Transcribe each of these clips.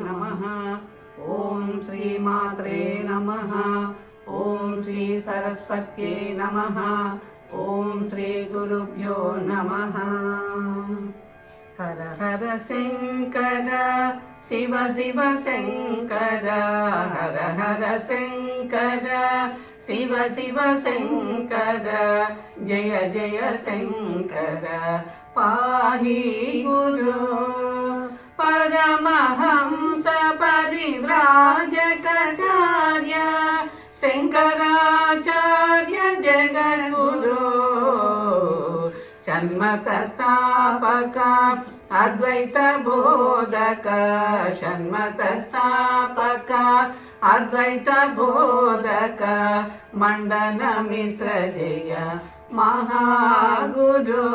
नमः। ओम श्रीमात्रे नमः। ओम श्री सरस्वत्यै नमः। ओम श्री गुरुभ्यो नमः। हर हर शंकर शिव शिव शंकर, हर हर शंकर शिव शिव शंकर, जय जय शंकर पाहि गुरु। परमहंस परिव्राजकाचार्य शंकराचार्य जगद्गुरु, षण्मत स्थापक अद्वैत बोधक, षण्मत स्थापक अद्वैत बोधक, मंडन मिश्र जय महागुरु।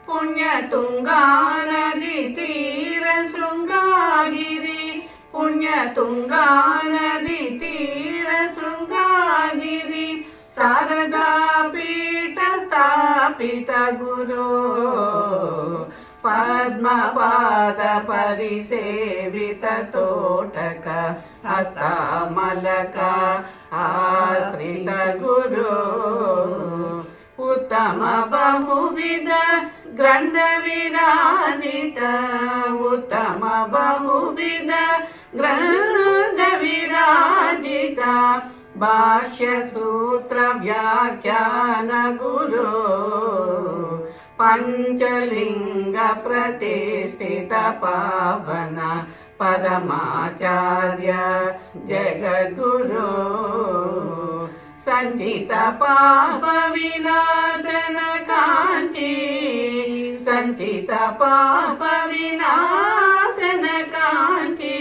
पुण्य तुंगा नदी तीर शृंगागिरी, पुण्य तुंगा नदी तीर शृंगागिरी, शारदा पीठ स्थापित गुरु। पद्मपाद परिसेवित तोटक हस्तमलक आश्रित गुरु। उत्तम बहुविध ग्रंथ विराजित, उत्तम बहुविध ग्रंथ विराजित, भाष्य सूत्र व्याख्यान गुरु। पंचलिंग प्रतिष्ठित पावन परमाचार्य जगद्गुरु। संचित पाप विनाशन कांची, संचित पाप विनाशन कांची,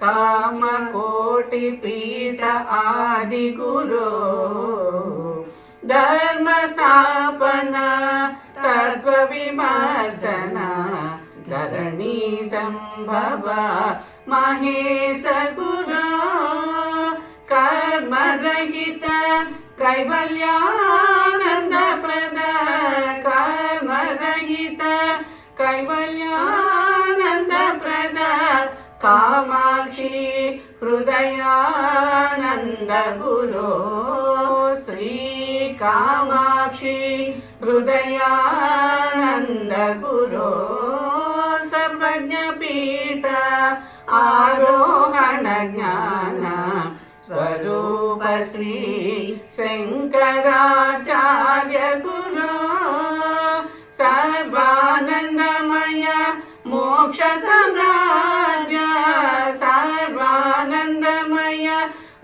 काम कोटि पीठ आदि गुरु। धर्म स्थापना तत्व विमर्शना, धरणी संभव महेश गुरु। कर्म रहित कैवल्यानंद प्रद, कर्म रहित कैवल्यानंद प्रद, कामाक्षी हृदयानंद गुरु। श्री कामाक्षी हृदयानंद गुरु। सर्वज्ञ पीठ आरोहण ज्ञान स्वरूप श्री शंकराचार्य गुरु। सर्वानंदमय मोक्ष सम्राज्य, सर्वानंदमय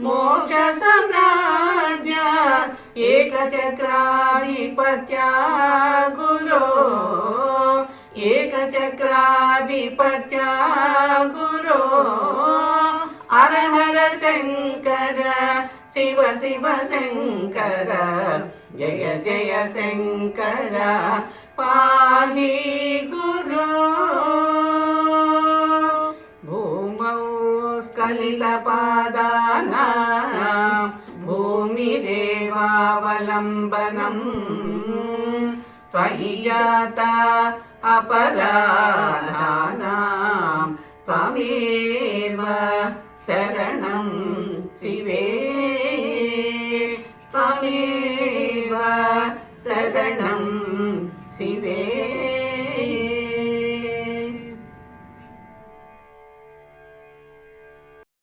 मोक्ष सम्राज्य, एकचक्राधिपत्य गुरु, एकचक्राधिपत्य गुरु। हर हर शंकर शिव शिव शंकर, जय जय शंकर पाहि गुरु। भूमौ स्खलितपादानां भूमिरेवावलम्बनम्, त्वयि जाता अपराधानां त्वमेव शरणं शिवे, त्वमेव शरणं